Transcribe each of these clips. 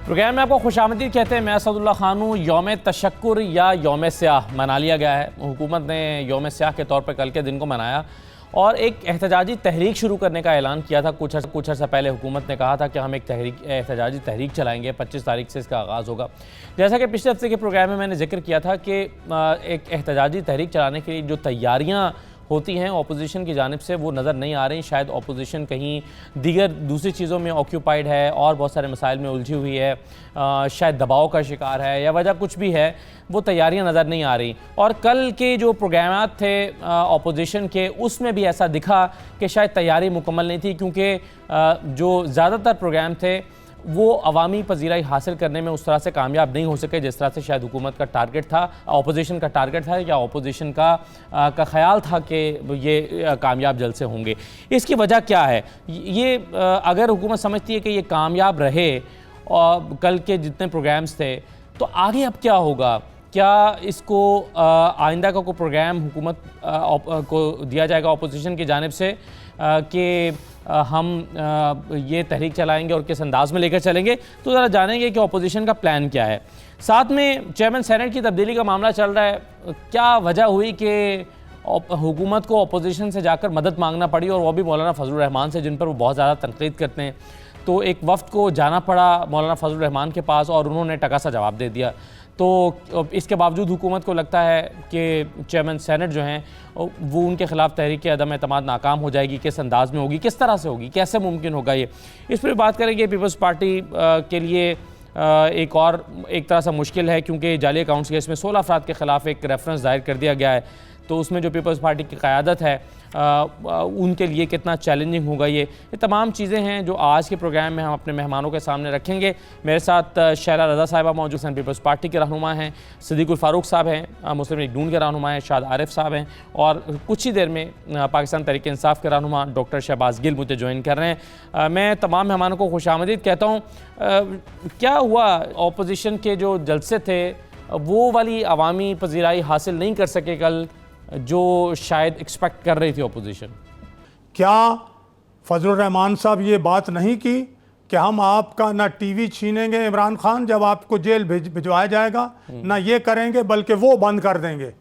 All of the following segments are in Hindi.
प्रोग्राम में आपको खुशामदीद कहते हैं। मैं असदुल्ला खान हूँ। यौम तशक्कुर या यौम स्याह मना लिया गया है। हुकूमत ने यौम स्याह के तौर पर कल के दिन को मनाया और एक एहतजाजी तहरीक शुरू करने का ऐलान किया था। कुछ अर्सा पहले हुकूमत ने कहा था कि हम एक एहतजाजी तहरीक चलाएंगे, 25 तारीख से इसका आगाज़ होगा। जैसा कि पिछले हफ्ते के प्रोग्राम में मैंने जिक्र किया था कि एक एहतजाजी तहरीक चलाने के लिए जो तैयारियाँ होती हैं अपोजिशन की जानिब से वो नज़र नहीं आ रही। शायद अपोजिशन कहीं दूसरी चीज़ों में ऑक्यूपाइड है और बहुत सारे मसाइल में उलझी हुई है, शायद दबाव का शिकार है या वजह कुछ भी है, वो तैयारियां नज़र नहीं आ रही। और कल के जो प्रोग्राम थे अपोजिशन के, उसमें भी ऐसा दिखा कि शायद तैयारी मुकम्मल नहीं थी, क्योंकि जो ज़्यादातर प्रोग्राम थे वो अवामी पजीराई हासिल करने में उस तरह से कामयाब नहीं हो सके जिस तरह से शायद हुकूमत का टारगेट था, अपोजिशन का टारगेट था या अपोजिशन का ख्याल था कि ये कामयाब जलसे होंगे। इसकी वजह क्या है? ये अगर हुकूमत समझती है कि ये कामयाब रहे और कल के जितने प्रोग्राम्स थे, तो आगे अब क्या होगा? क्या इसको आइंदा का कोई प्रोग्राम हुकूमत को दिया जाएगा अपोजिशन की जानिब से कि हम ये तहरीक चलाएंगे और किस अंदाज में लेकर चलेंगे? तो ज़रा जानेंगे कि अपोजिशन का प्लान क्या है। साथ में चेयरमैन सेनेट की तब्दीली का मामला चल रहा है। क्या वजह हुई कि हुकूमत को अपोजिशन से जाकर मदद मांगना पड़ी, और वो भी मौलाना फजलुर रहमान से, जिन पर वो बहुत ज़्यादा तनकीद करते हैं? तो एक वफ्द को जाना पड़ा मौलाना फजलुर रहमान के पास और उन्होंने टका सा जवाब दे दिया। तो इसके बावजूद हुकूमत को लगता है कि चेयरमैन सेनेट जो हैं वो उनके ख़िलाफ़ तहरीक अदम एतमाद नाकाम हो जाएगी। किस अंदाज में होगी, किस तरह से होगी, कैसे मुमकिन होगा ये? इस पर बात करेंगे। पीपल्स पार्टी के लिए एक तरह से मुश्किल है, क्योंकि जाली अकाउंट्स केस में 16 अफराद के ख़िलाफ़ एक रेफरेंस दायर कर दिया गया है। तो उसमें जो पीपल्स पार्टी की क़यादत है उनके लिए कितना चैलेंजिंग होगा ये तमाम चीज़ें हैं जो आज के प्रोग्राम में हम अपने मेहमानों के सामने रखेंगे। मेरे साथ शैला रज़ा साहिबा मौजूद हैं, पीपल्स पार्टी के रहनुमा हैं। सिद्दीकुल फारूक साहब हैं, मुस्लिम लीग नून के रहनुमा हैं। शाद आरिफ साहब हैं और कुछ ही देर में पाकिस्तान तहरीक इंसाफ के रहनुमा डॉक्टर शहबाज गिल मुझे ज्वाइन कर रहे हैं। मैं तमाम मेहमानों को खुशामदीद कहता हूँ। क्या हुआ, अपोजिशन के जो जलसे थे वो वाली अवामी पजीराई हासिल नहीं कर सके कल जो शायद एक्सपेक्ट कर रही थी अपोजिशन? क्या फजलुर रहमान साहब ये बात नहीं की कि हम आपका ना टीवी छीनेंगे इमरान खान जब आपको जेल भिजवाया जाएगा, ना ये करेंगे बल्कि वो बंद कर देंगे?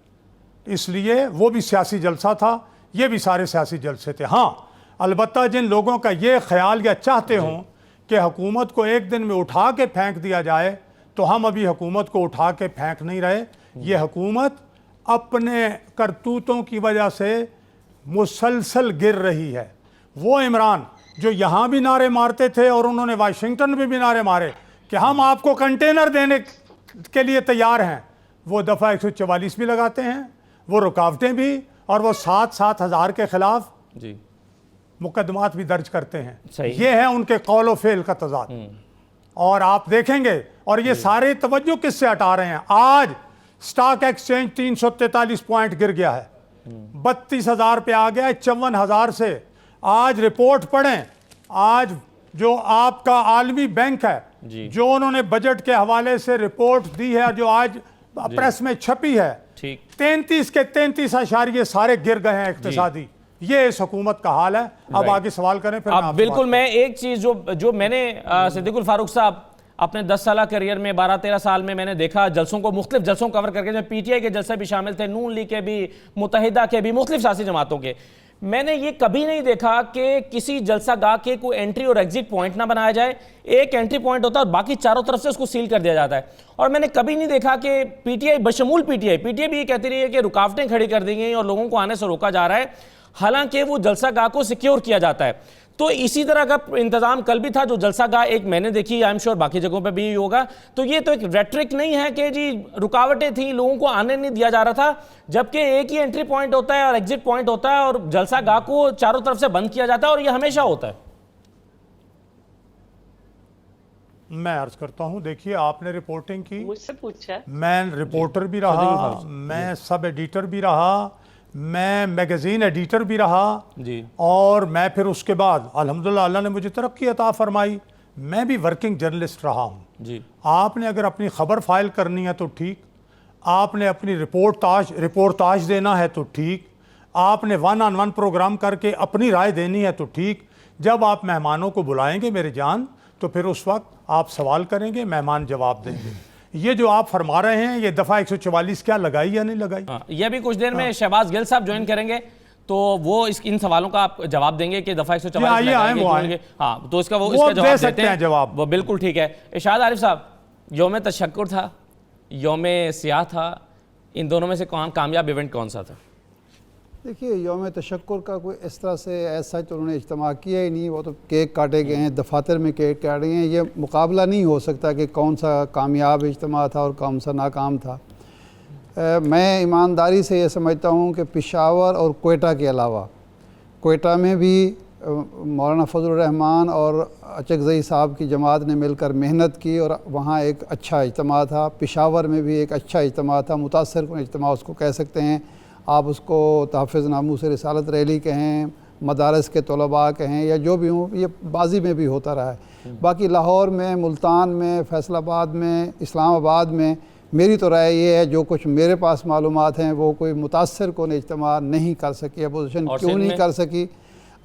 इसलिए वो भी सियासी जलसा था, ये भी सारे सियासी जलसे थे। हाँ, अलबत्ता जिन लोगों का ये ख्याल या चाहते हों कि हुकूमत को एक दिन में उठा के फेंक दिया जाए, तो हम अभी हुकूमत को उठा के फेंक नहीं रहे। ये हुकूमत अपने करतूतों की वजह से मुसलसल गिर रही है। वो इमरान जो यहाँ भी नारे मारते थे और उन्होंने वाशिंगटन में भी नारे मारे कि हम आपको कंटेनर देने के लिए तैयार हैं, वो दफ़ा 144 भी लगाते हैं, वो रुकावटें भी, और वो 7-7 हज़ार के ख़िलाफ़ जी मुकदमात भी दर्ज करते हैं। ये है उनके कौल व फेल का तज़ाद। और आप देखेंगे, और ये सारे तवज्जो किससे हटा रहे हैं? आज स्टॉक एक्सचेंज 343 पॉइंट गिर गया है, 32,000 पे आ गया है 54,000 से। आज रिपोर्ट पढ़ें, आज जो आपका आलमी बैंक है जो उन्होंने बजट के हवाले से रिपोर्ट दी है, जो आज प्रेस में छपी है, 33 के 33 सारे गिर गए हैं इक्तिसादी। ये इस हुकूमत का हाल है। अब आगे सवाल करें फिर। अब बिल्कुल, मैं एक चीज़ जो मैंने सिद्दीकुल फारूक साहब अपने 10 साल करियर में 12-13 साल में मैंने देखा, जलसों को मुख्तलिफ जलसों कवर करके, जो पीटीआई के जलसे भी शामिल थे, नून लीग के भी, मुत्तहिदा के भी, मुख्तलिफ सियासी जमातों के, मैंने ये कभी नहीं देखा कि किसी जलसा गाह के कोई एंट्री और एग्जिट पॉइंट ना बनाया जाए। एक एंट्री पॉइंट होता है और बाकी चारों तरफ से उसको सील कर दिया जाता है। और मैंने कभी नहीं देखा कि पीटीआई बशमूल पीटीआई भी ये कहती रही है कि रुकावटें खड़ी कर दी गई और लोगों को आने से रोका जा रहा है, हालांकि वो जलसा गाह को सिक्योर किया जाता है। तो इसी तरह का इंतजाम कल भी था। जो जलसा गाह एक मैंने देखी, आई एम श्योर बाकी जगहों पे भी होगा। तो ये तो एक रेट्रिक नहीं है कि जी रुकावटें थी, लोगों को आने नहीं दिया जा रहा था, जबकि एक ही एंट्री पॉइंट होता है और एग्जिट पॉइंट होता है और जलसा गाह को चारों तरफ से बंद किया जाता है, और ये हमेशा होता है। मैं अर्ज करता हूं, देखिए आपने रिपोर्टिंग की, मुझसे पूछा, मैं रिपोर्टर भी रहा, मैं सब एडिटर भी रहा, मैं मैगज़ीन एडिटर भी रहा जी, और मैं फिर उसके बाद अल्हम्दुलिल्लाह अल्लाह ने मुझे तरक्की अता फरमाई, मैं भी वर्किंग जर्नलिस्ट रहा हूँ जी। आपने अगर अपनी ख़बर फाइल करनी है तो ठीक, आपने अपनी रिपोर्टाज देना है तो ठीक, आपने 1-on-1 प्रोग्राम करके अपनी राय देनी है तो ठीक। जब आप मेहमानों को बुलाएंगे मेरे जान, तो फिर उस वक्त आप सवाल करेंगे, मेहमान जवाब देंगे। ये जो आप फरमा रहे हैं, ये दफ़ा 144 क्या लगाई या नहीं लगाई? ये भी कुछ देर में शहबाज गिल साहब ज्वाइन करेंगे, तो वो इन सवालों का आप जवाब देंगे कि दफ़ा 144 लगाएंगे। हाँ, तो इसका वो इसका जवाब देते हैं जवाब। वो बिल्कुल ठीक है। इरशाद आरिफ साहब, यौम तशक्कुर था, यौम सियाह था, इन दोनों में से कामयाब इवेंट कौन सा था? देखिए, यौम तशक्कुर का कोई इस तरह से ऐसा तो उन्होंने इज्तिमा किया ही नहीं। वो तो केक काटे गए हैं, दफातर में केक काटे गए हैं। ये मुकाबला नहीं हो सकता कि कौन सा कामयाब इज्तिमा था और कौन सा नाकाम था। मैं ईमानदारी से ये समझता हूँ कि पेशावर और कोयटा के अलावा कोयटा में भी मौलाना फजल रहमान और अचकज़ई साहब की जमात ने मिलकर मेहनत की और वहाँ एक अच्छा इज्तिमा था। पेशावर में भी एक अच्छा इज्तिमा था, मुतासर कुन इज्तिमा उसको कह सकते हैं आप। उसको तहफ़्फ़ुज़ नामूस रिसालत रैली कहें, मदारस के तलबा कहें, या जो भी हों, ये माज़ी में भी होता रहा है। बाकी लाहौर में, मुल्तान में, फैसलाबाद में, इस्लामाबाद में मेरी तो राय ये है, जो कुछ मेरे पास मालूमात हैं, वो कोई मुतासर कुन इज्तिमा नहीं कर सकी। अपोजिशन क्यों नहीं कर सकी?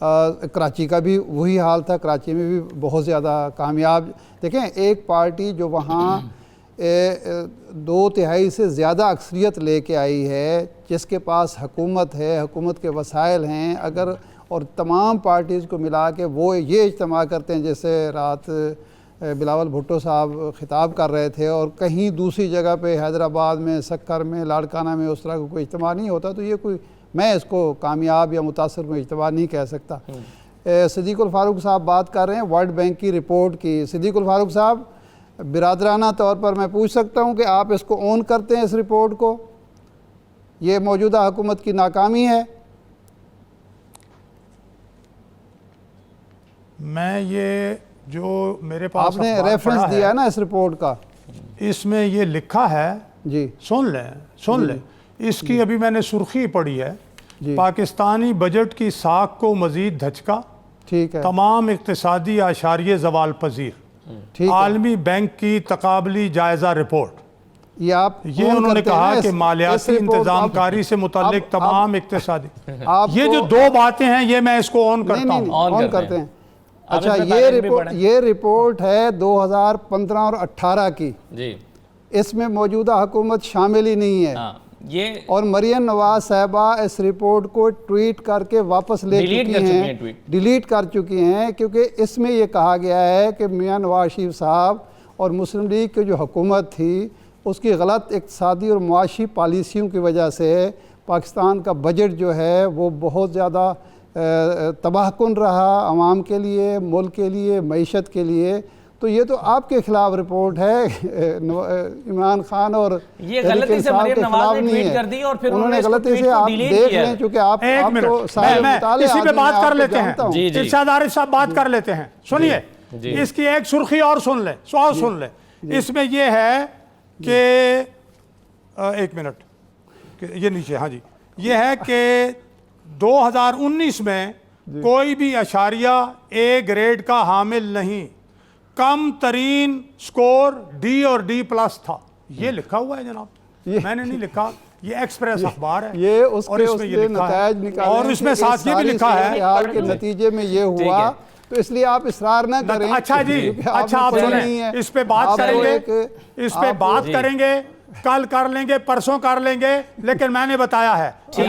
कराची का भी वही हाल था। कराची में भी बहुत ज़्यादा कामयाब, देखें, एक पार्टी जो वहाँ 2/3 से ज़्यादा अक्सरियत लेके आई है, जिसके पास हुकूमत है, हुकूमत के वसाइल हैं, अगर और तमाम पार्टीज़ को मिला के वो ये इज्तिमा करते हैं, जैसे रात बिलावल भुट्टो साहब ख़िताब कर रहे थे, और कहीं दूसरी जगह पे हैदराबाद में, सक्कर में, लाड़काना में उस तरह का कोई इज्तिमा नहीं होता, तो ये कोई, मैं इसको कामयाब या मुतासर में इज्तिमा नहीं कह सकता। सिद्दीकुल फारूक साहब बात कर रहे हैं वर्ल्ड बैंक की रिपोर्ट की। सिद्दीकुल फारूक साहब, बिरादराना तौर पर मैं पूछ सकता हूँ कि आप इसको ऑन करते हैं, इस रिपोर्ट को? ये मौजूदा हुकूमत की नाकामी है? मैं ये जो मेरे पास आपने रेफरेंस दिया है ना इस रिपोर्ट का, इसमें ये लिखा है जी, सुन लें इसकी। अभी मैंने सुर्खी पढ़ी है, पाकिस्तानी बजट की साख को मजीद धचका, ठीक है, तमाम इक्तिसादी आशारिये ज़वाल पजीर, आलमी बैंक की तकाबली जायज़ा रिपोर्ट। ये उन्होंने कहा कि मालियाती इंतजामकारी से मुतल्लिक तमाम इक्तिसादी, ये जो दो बातें हैं, ये मैं इसको ऑन करता हूँ। ऑन करते हैं। अच्छा, ये रिपोर्ट है 2015 और 18 की जी। इसमें मौजूदा हुकूमत शामिल ही नहीं है। ये और मरियम नवाज साहबा इस रिपोर्ट को ट्वीट करके वापस ले चुकी हैं, डिलीट कर चुकी हैं, क्योंकि इसमें ये कहा गया है कि मियां नवाज शरीफ साहब और मुस्लिम लीग की जो हुकूमत थी, उसकी गलत इक़्तिसादी और मुआशी पॉलिसियों की वजह से पाकिस्तान का बजट जो है वो बहुत ज़्यादा तबाहकुन रहा, आवाम के लिए, मुल्क के लिए, मईशत के लिए। तो ये तो आपके खिलाफ रिपोर्ट है, इमरान खान और ये गलती से मरियम नवाज ने ट्वीट कर दी और फिर उन्होंने गलती से, आप देख लें, क्योंकि आप तो इसी पे बात कर लेते हैं। इरशाद आरिफ साहब बात कर लेते हैं, सुनिए इसकी एक सुर्खी और सुन ले। इसमें यह है कि एक मिनट, ये नीचे, हाँ जी, ये है कि 2019 में कोई भी अशारिया ए ग्रेड का हामिल नहीं, कम तरीन स्कोर डी और डी प्लस था। ये लिखा हुआ है जनाब, मैंने नहीं लिखा, ये एक्सप्रेस अखबार है, ये और इसमें ये लिखा है, और इसमें साथ ये भी लिखा है हाल के नतीजे में ये हुआ, तो इसलिए आप इसरार ना करें। अच्छा जी, अच्छा आप सुनिए, इस पे बात करेंगे, कल कर लेंगे, परसों कर लेंगे, लेकिन मैंने बताया है कि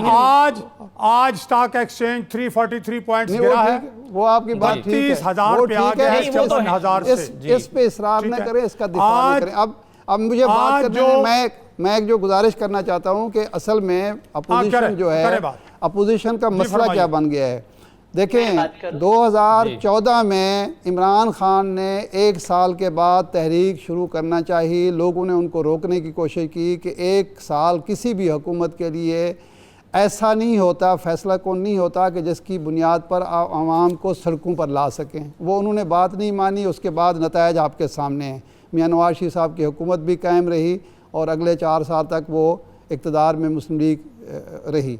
आज स्टॉक एक्सचेंज 343 पॉइंट्स गिरा है। वो आपकी बात ठीक है, 30,000 पे आ गया है 54,000 से। इस पे इसरार न करें, इसका दिफा करें। अब मुझे बात करने में मैं एक जो गुजारिश करना चाहता हूं कि असल में अपोजिशन जो है, अपोजिशन का मसला क्या बन गया है। देखें, 2014 में इमरान खान ने 1 साल के बाद तहरीक शुरू करना चाहिए। लोगों ने उनको रोकने की कोशिश की कि 1 साल किसी भी हुकूमत के लिए ऐसा नहीं होता, फैसला कौन नहीं होता कि जिसकी बुनियाद पर आवाम को सड़कों पर ला सकें। वो उन्होंने बात नहीं मानी, उसके बाद नतायज आपके सामने हैं। मियां नवाज शरीफ साहब की हुकूमत भी कायम रही और अगले 4 साल तक वो इक़्तिदार में मुस्लिम लीग रही।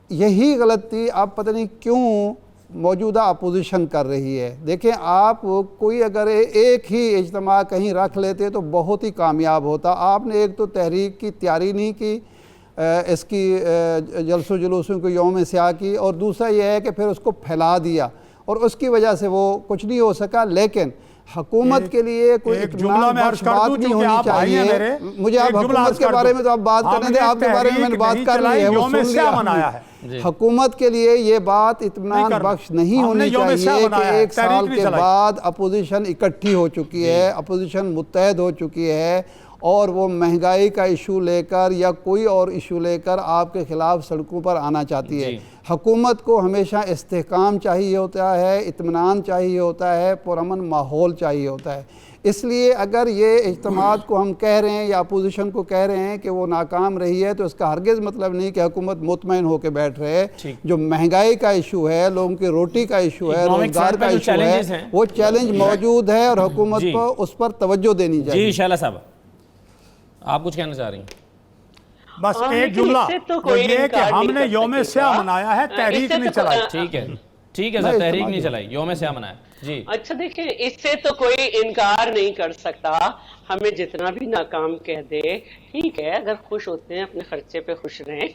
यही गलती अब पता नहीं क्यों मौजूदा अपोजिशन कर रही है। देखें, आप कोई अगर एक ही इज्तिमा कहीं रख लेते तो बहुत ही कामयाब होता। आपने एक तो तहरीक की तैयारी नहीं की, इसकी जलसों जुलूसों को यौम स्याह की, और दूसरा यह है कि फिर उसको फैला दिया और उसकी वजह से वो कुछ नहीं हो सका। लेकिन हुकूमत के लिए कोई एक जुमला मैं अर्ज कर दूं, नहीं चूंकि होनी आप भाई हैं चाहिए। मेरे, मुझे आप एक जुमला हुकूमत अर्ज के कर बारे दूं। में तो आप बात करने दें, आपके बारे में मैंने बात कर ली है, वो यौम सुन स्या लिया मनाया हमने। है। हुकूमत के लिए ये बात इत्मीनान बख्श नहीं होनी चाहिए कि एक साल के बाद अपोजिशन इकट्ठी हो चुकी है, अपोजिशन मुत्तहद हो चुकी है और वो महंगाई का इशू लेकर या कोई और इशू लेकर आपके ख़िलाफ़ सड़कों पर आना चाहती है। हुकूमत को हमेशा इस्तेहकाम चाहिए होता है, इत्मीनान चाहिए होता है, पुरअमन माहौल चाहिए होता है। इसलिए अगर ये इज्तिमात को हम कह रहे हैं या अपोजिशन को कह रहे हैं कि वो नाकाम रही है, तो इसका हरगिज़ मतलब नहीं कि हुकूमत मुतमईन होकर बैठ रहे। जो महंगाई का इशू है, लोगों की रोटी का इशू है, रोजगार का इशू है, वो चैलेंज मौजूद है और हुकूमत को उस पर तवज्जो देनी चाहिए। जी शाला साहब, आप कुछ कहना चाह रही हैं? बस एक जुमला तो ये कि हमने यौम स्या मनाया है, तहरीक नहीं चलाई। ठीक है, ठीक है सर, तहरीक नहीं चलाई, यौम स्या मनाया जी। अच्छा देखिए, इससे तो कोई इनकार नहीं कर सकता, हमें जितना भी नाकाम कह दे ठीक है, अगर खुश होते हैं अपने खर्चे पे खुश रहें,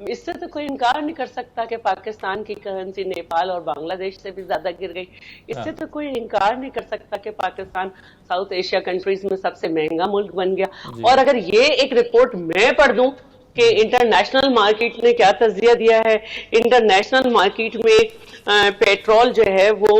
इससे तो कोई इनकार नहीं कर सकता कि पाकिस्तान की करेंसी नेपाल और बांग्लादेश से भी ज्यादा गिर गई। इससे तो कोई इनकार नहीं कर सकता कि पाकिस्तान साउथ एशिया कंट्रीज में सबसे महंगा मुल्क बन गया। और अगर ये एक रिपोर्ट मैं पढ़ दूं कि इंटरनेशनल मार्केट ने क्या तज्जिया दिया है, इंटरनेशनल मार्केट में पेट्रोल जो है वो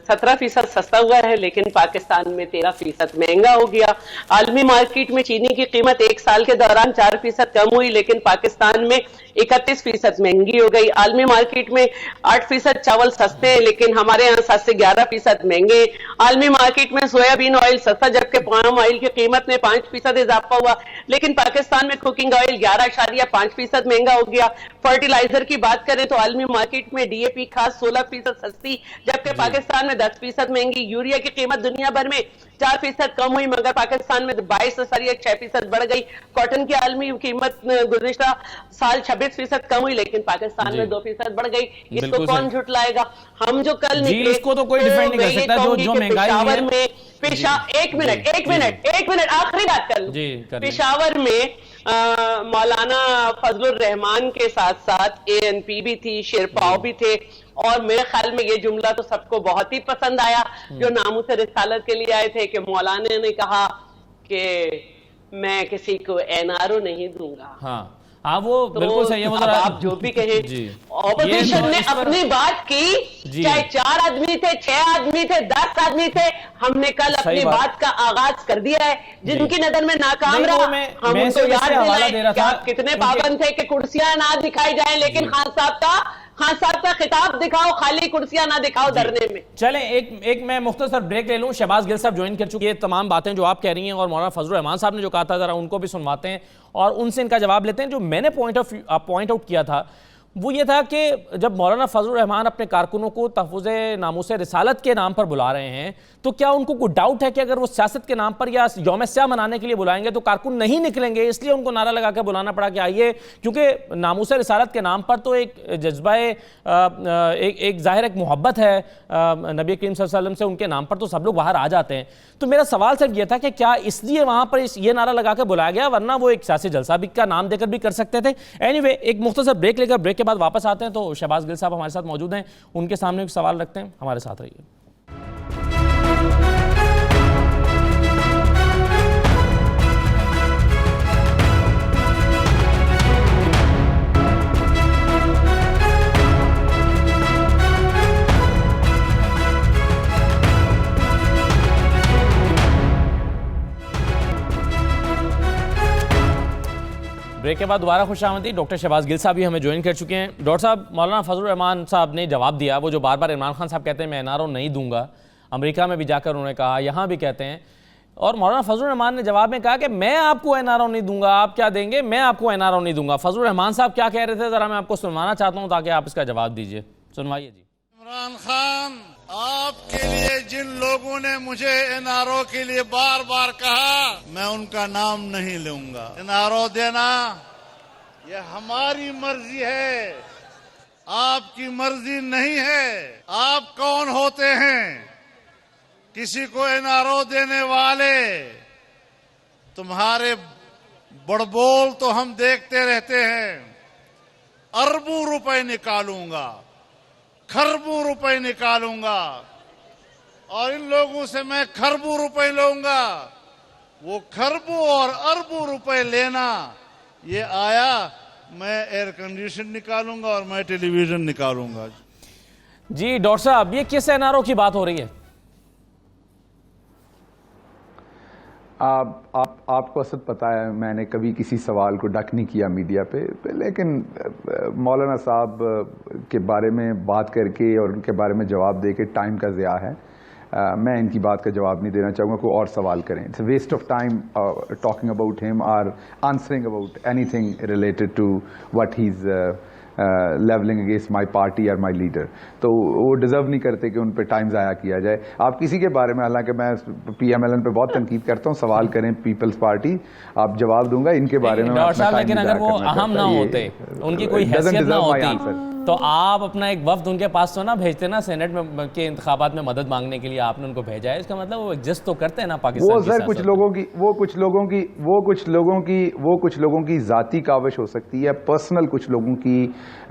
17% सस्ता हुआ है, लेकिन पाकिस्तान में 13% महंगा हो गया। आलमी मार्केट में चीनी की कीमत एक साल के दौरान 4% कम हुई, लेकिन पाकिस्तान में 31% महंगी हो गई। आलमी मार्केट में 8% चावल सस्ते हैं, लेकिन हमारे यहाँ 7 से 11% महंगे। आलमी मार्केट में सोयाबीन ऑयल सस्ता, जबकि पाम ऑयल की कीमत में 5% इजाफा हुआ, लेकिन पाकिस्तान में कुकिंग ऑयल 11.5% महंगा हो गया। फर्टिलाइजर की बात करें तो आलमी मार्केट में डीएपी खाद 16% सस्ती, जबकि पाकिस्तान में 10% महंगी। यूरिया की कीमत दुनिया भर में 4% कम हुई, मगर पाकिस्तान में 22.6% बढ़ गई। कॉटन की आलमी कीमत गुज़िश्ता साल 26% कम हुई, लेकिन पाकिस्तान में 2% बढ़ गई। इसको कौन झुटलाएगा? हम जो कल निकले, इसको तो कोई डिफेंड नहीं कर सकता, जो महंगाई पेशावर में एक मिनट आखिरी बात कर लूं। पेशावर में मौलाना फजलुर रहमान के साथ साथ एएनपी भी थी, शेरपाव भी थे, और मेरे ख्याल में ये जुमला तो सबको बहुत ही पसंद आया जो नामूस रिसालत के लिए आए थे कि मौलाना ने कहा कि मैं किसी को एनआरओ नहीं दूंगा। हाँ वो तो बिल्कुल सही है। अब आप जो भी कहें, ऑपोजिशन ने अपनी बात की, चाहे 4 आदमी थे, 6 आदमी थे, 10 आदमी थे, हमने कल अपनी बात का आगाज कर दिया है। जिनकी नजर में नाकाम रहा, हम उनको याद दिलाएं कि आप कितने पाबंद थे कि कुर्सियां ना दिखाई जाए, लेकिन खान साहब का खिताब दिखाओ, खाली कुर्सियां ना दिखाओ धरने में। चलें एक मैं मुख्तसर ब्रेक ले लूं। शहबाज गिल साहब ज्वाइन कर चुके हैं। तमाम बातें जो आप कह रही हैं और मौलाना फजलुर रहमान साहब ने जो कहा था, जरा उनको भी सुनवाते हैं और उनसे इनका जवाब लेते हैं। जो मैंने पॉइंट आउट किया था वो ये था कि जब मौलाना फजलुर रहमान अपने कारकुनों को तहफ़्फ़ुज़ नामूस रिसालत के नाम पर बुला रहे हैं, तो क्या उनको कोई डाउट है कि अगर वो सियासत के नाम पर या यौम स्या मनाने के लिए बुलाएंगे तो कारकुन नहीं निकलेंगे, इसलिए उनको नारा लगा कर बुलाना पड़ा कि आइए? क्योंकि नामूस रिसालत के नाम पर तो एक जज्बा एक ज़ाहिर एक मोहब्बत है नबी करीम सल्लल्लाहु अलैहि वसल्लम से, उनके नाम पर तो सब लोग बाहर आ जाते हैं। तो मेरा सवाल सिर्फ ये था कि क्या इसलिए वहाँ पर ये नारा लगा कर बुलाया गया, वरना वो एक सियासी जलसा भी का नाम देकर भी कर सकते थे। एनीवे, एक मुख्तसर ब्रेक लेकर ब्रेक के बाद वापस आते हैं। तो शहबाज गिल साहब हमारे साथ मौजूद हैं, उनके सामने एक सवाल रखते हैं, हमारे साथ रहिए। ब्रेक के बाद दोबारा खुशामदी। डॉक्टर शहबाज गिल साहब भी हमें ज्वाइन कर चुके हैं। डॉक्टर साहब, मौलाना फजलुर रहमान साहब ने जवाब दिया, वो जो बार बार इमरान खान साहब कहते हैं मैं एनआरओ नहीं दूंगा, अमेरिका में भी जाकर उन्होंने कहा, यहाँ भी कहते हैं, और मौलाना फजलुर रहमान ने जवाब में कहा कि मैं आपको एनआरओ नहीं दूंगा। आप क्या देंगे? मैं आपको एनआरओ नहीं दूंगा। फजलुर रहमान साहब क्या कह रहे थे, जरा मैं आपको सुनवाना चाहता हूँ ताकि आप इसका जवाब दीजिए। सुनवाइए जी। इमरान खान, आपके लिए जिन लोगों ने मुझे एनआरओ के लिए बार बार कहा, मैं उनका नाम नहीं लूंगा। एनआरओ देना ये हमारी मर्जी है, आपकी मर्जी नहीं है। आप कौन होते हैं किसी को एनआरओ देने वाले? तुम्हारे बड़बोल तो हम देखते रहते हैं। अरबों रुपए निकालूंगा, खरबों रुपए निकालूंगा, और इन लोगों से मैं खरबों रुपए लूंगा। वो खरबों और अरबों रुपए लेना, ये आया, मैं एयर कंडीशन निकालूंगा और मैं टेलीविजन निकालूंगा। जी डॉक्टर साहब, ये किस एनआरओ की बात हो रही है? आपको असद पता है, मैंने कभी किसी सवाल को डक नहीं किया मीडिया पे, लेकिन मौलाना साहब के बारे में बात करके और उनके बारे में जवाब दे के टाइम का ज़िया है। मैं इनकी बात का जवाब नहीं देना चाहूँगा, कोई और सवाल करें। It's waste of time talking about him और answering about anything related to what he is levelling against my party और माई लीडर। तो वो डिजर्व नहीं करते कि उन पर टाइम ज़ाया किया जाए। आप किसी के बारे में, हालांकि मैं PMLN पे बहुत तनकीद करता हूँ, सवाल करें पीपल्स पार्टी, आप जवाब दूंगा। इनके बारे में डॉक्टर साहब, लेकिन अगर वो अहम ना होते, उनकी कोई हैसियत ना होती, तो आप अपना एक वफ्द उनके पास तो ना भेजते ना, सेनेट में के इंतखाबात में मदद मांगने के लिए आपने उनको भेजा है। इसका मतलब वो एग्जिस्ट तो करते हैं ना पाकिस्तान। वो सर कुछ लोगों की जाती काविश हो सकती है, पर्सनल कुछ लोगों की,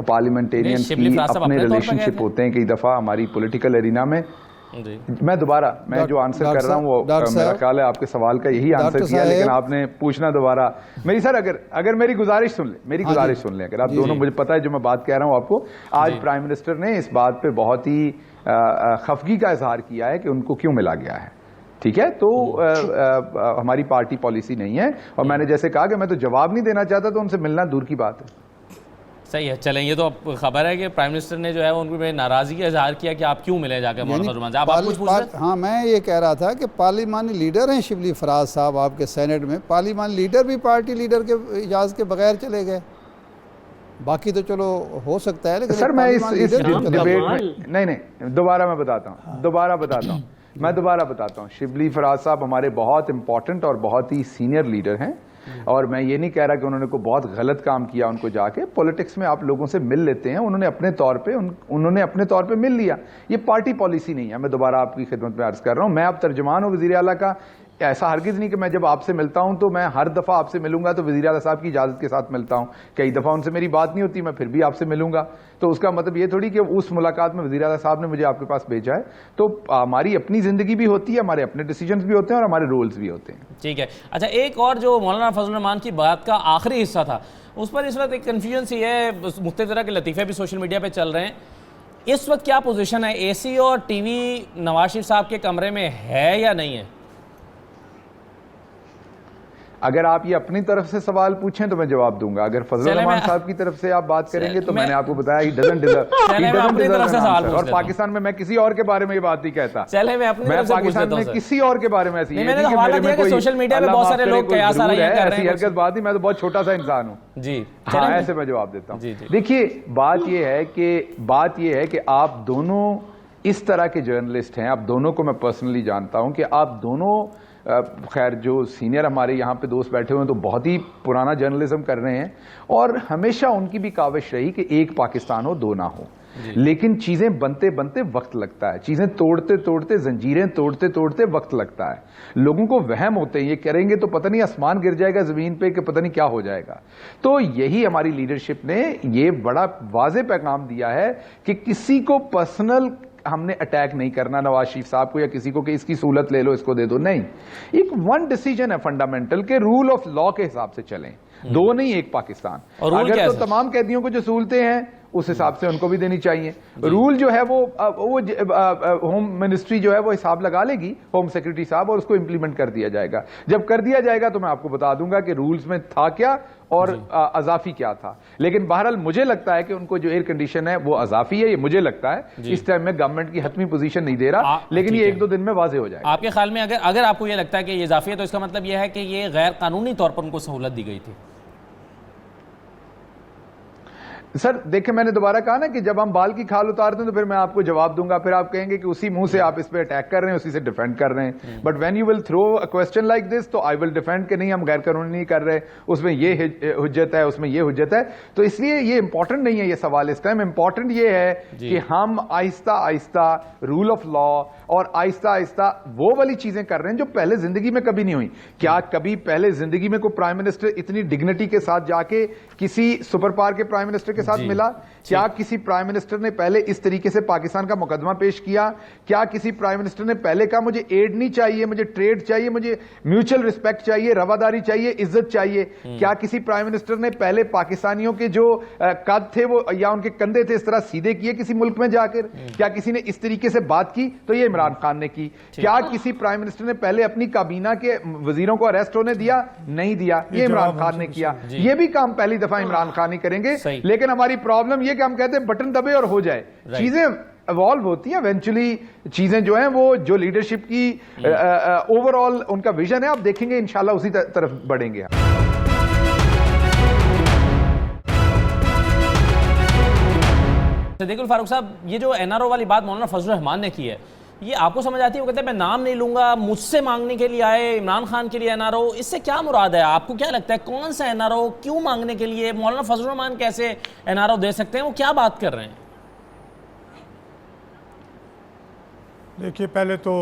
पार्लियामेंटेरियन की अपने रिलेशनशिप होते हैं। कई दफा हमारी पॉलिटिकल एरिना में मैं जो आंसर कर रहा हूँ वो मेरा ख्याल है आपके सवाल का यही आंसर किया, लेकिन आपने पूछना दोबारा मेरी। सर अगर मेरी गुजारिश सुन ले, अगर आप दोनों, मुझे पता है जो मैं बात कह रहा हूँ आपको। आज प्राइम मिनिस्टर ने इस बात पे बहुत ही खफगी का इजहार किया है कि उनको क्यों मिला गया है। ठीक है, तो हमारी पार्टी पॉलिसी नहीं है, और मैंने जैसे कहा कि मैं तो जवाब नहीं देना चाहता, तो उनसे मिलना दूर की बात है। सही है, चलें। ये तो खबर है कि प्राइम मिनिस्टर ने जो है उनको नाराजगी का इजहार किया कि आप क्यों मिले जाकर मौलाना फजल रहमान साहब। आप कुछ पूछ रहे थे? हाँ, मैं ये कह रहा था कि पार्लिमानी लीडर हैं शिबली फराज साहब आपके सेनेट में। पार्लिमानी लीडर भी पार्टी लीडर के इजाज़त के बगैर चले गए। बाकी तो चलो हो सकता है, लेकिन सर मैं इस डिबेट में नहीं दोबारा मैं बताता हूँ। शिबली फराज साहब हमारे बहुत इंपॉर्टेंट और बहुत ही सीनियर लीडर हैं, और मैं ये नहीं कह रहा कि उन्होंने को बहुत गलत काम किया। उनको जाके पॉलिटिक्स में आप लोगों से मिल लेते हैं, उन्होंने अपने तौर पे मिल लिया। ये पार्टी पॉलिसी नहीं है। मैं दोबारा आपकी खिदमत में अर्ज कर रहा हूं, मैं अब तर्जुमान हूं वज़ीर आला का। ऐसा हरगिज़ नहीं कि मैं जब आपसे मिलता हूं तो मैं हर दफ़ा आपसे मिलूंगा तो वज़ीर आला साहब की इजाज़त के साथ मिलता हूं। कई दफ़ा उनसे मेरी बात नहीं होती, मैं फिर भी आपसे मिलूंगा। तो उसका मतलब ये थोड़ी कि उस मुलाकात में वज़ीर आला साहब ने मुझे आपके पास भेजा है। तो हमारी अपनी ज़िंदगी भी होती है, हमारे अपने डिसीजंस भी होते हैं और हमारे रोल्स भी होते हैं। ठीक है। अच्छा, एक और जो मौलाना फजल रहमान की बात का आखिरी हिस्सा था, उस पर इस वक्त एक कन्फ्यूजन सी है, मुख्तलिफ तरह के लतीफ़े भी सोशल मीडिया पर चल रहे हैं। इस वक्त क्या पोजीशन है, AC और TV नवाज शरीफ साहब के कमरे में है या नहीं है? अगर आप ये अपनी तरफ से सवाल पूछें तो मैं जवाब दूंगा। अगर फजल रहमान साहब की तरफ से आप बात करेंगे तो मैंने आपको बताया ही डजंट डिजर्व। और पाकिस्तान में मैं किसी और के बारे में ये बात नहीं कहता। मैं पाकिस्तान में किसी और के बारे में ऐसी सोशल मीडिया पे बहुत सारे लोग कयास आ रहे हैं, ऐसी हरकत बात नहीं। मैं तो बहुत छोटा सा इंसान हूँ जी। हाँ, ऐसे मैं जवाब देता हूँ। देखिए, बात यह है कि आप दोनों इस तरह के जर्नलिस्ट हैं। आप दोनों को मैं पर्सनली जानता हूं कि आप दोनों, खैर जो सीनियर हमारे यहाँ पे दोस्त बैठे हुए हैं तो बहुत ही पुराना जर्नलिज्म कर रहे हैं, और हमेशा उनकी भी काविश रही कि एक पाकिस्तान हो, दो ना हो। लेकिन चीजें बनते बनते वक्त लगता है, चीजें तोड़ते तोड़ते, जंजीरें तोड़ते तोड़ते वक्त लगता है। लोगों को वहम होते हैं, ये करेंगे तो पता नहीं आसमान गिर जाएगा जमीन पे कि पता नहीं क्या हो जाएगा। तो यही हमारी लीडरशिप ने ये बड़ा वाज़ेह पैगाम दिया है कि किसी को पर्सनल हमने अटैक नहीं करना, नवाज शरीफ साहब को या किसी को कि इसकी सहूलत ले लो, इसको दे दो, नहीं। एक वन डिसीजन है फंडामेंटल के रूल ऑफ लॉ के हिसाब से चलें, दो नहीं एक पाकिस्तान। अगर तो तमाम कैदियों को जो सहूलतें हैं उस हिसाब से उनको भी देनी चाहिए। रूल जो है वो होम मिनिस्ट्री जो है वो हिसाब लगा लेगी, होम सेक्रेटरी साहब, और उसको इंप्लीमेंट कर दिया जाएगा। जब कर दिया जाएगा तो मैं आपको बता दूंगा कि रूल्स में था क्या और अजाफी क्या था। लेकिन बहरहाल मुझे लगता है कि उनको जो एयर कंडीशन है वो अजाफी है, ये मुझे लगता है। इस टाइम में गवर्नमेंट की हतमी पोजीशन नहीं दे रहा, लेकिन ये एक दो दिन में वाजे हो जाएगा। आपके ख्याल में अगर आपको ये लगता है कि ये इजाफी है, तो इसका मतलब यह है कि ये गैर कानूनी तौर पर उनको सहूलत दी गई थी? सर देखिए, मैंने दोबारा कहा ना कि जब हम बाल की खाल उतारते हैं तो फिर मैं आपको जवाब दूंगा, फिर आप कहेंगे कि उसी मुंह से आप इस पे अटैक कर रहे हैं, उसी से डिफेंड कर रहे हैं। But when you will throw a question like this, तो आई विल डिफेंड कि नहीं, हम गैर कानूनी नहीं कर रहे, उसमें ये हुज्जत है, उसमें ये हुज्जत है। तो इसलिए ये इंपॉर्टेंट नहीं है ये सवाल इस टाइम। इंपॉर्टेंट ये है कि हम Aahista Aahista rule of law और आहिस्ता आहिस्ता वो वाली चीजें कर रहे हैं जो पहले जिंदगी में कभी नहीं हुई। क्या कभी पहले जिंदगी में कोई प्राइम मिनिस्टर इतनी डिग्निटी के साथ जाके किसी सुपर पावर के प्राइम मिनिस्टर के साथ मिला? क्या किसी प्राइम मिनिस्टर ने पहले इस तरीके से पाकिस्तान का मुकदमा पेश किया? क्या किसी प्राइम मिनिस्टर ने पहले कहा मुझे एड नहीं चाहिए, मुझे ट्रेड चाहिए, मुझे म्यूचुअल रिस्पेक्ट चाहिए, रवादारी चाहिए, इज्जत चाहिए? क्या किसी प्राइम मिनिस्टर ने पहले पाकिस्तानियों के जो कद थे वो या उनके कंधे थे इस तरह सीधे किए किसी मुल्क में जाकर? क्या किसी ने इस तरीके से बात की? तो ये इमरान खान ने की। क्या किसी प्राइम मिनिस्टर ने पहले अपनी काबीना के वजीरों को अरेस्ट होने दिया? नहीं दिया, ये इमरान खान ने किया। ये भी काम पहली दफा इमरान खान ही करेंगे। लेकिन हमारी प्रॉब्लम ये कि हम कहते हैं बटन दबे और हो जाए। चीजें इवॉल्व होती है, इवेंचुअली चीजें जो हैं वो जो लीडरशिप की ओवरऑल उनका विजन है, आप देखेंगे इंशाल्लाह उसी तरफ बढ़ेंगे। सिद्दीकुल फारूक साहब, ये जो एनआरओ वाली बात मौलाना फजलुर रहमान ने की है, ये आपको समझ आती है? वो कहते हैं मैं नाम नहीं लूंगा, मुझसे मांगने के लिए आए इमरान खान के लिए एनआरओ, इससे क्या मुराद है? आपको क्या लगता है कौन सा एनआरओ, क्यों मांगने के लिए? मौलाना फजलुर रहमान कैसे एनआरओ दे सकते हैं? वो क्या बात कर रहे हैं? देखिए, पहले तो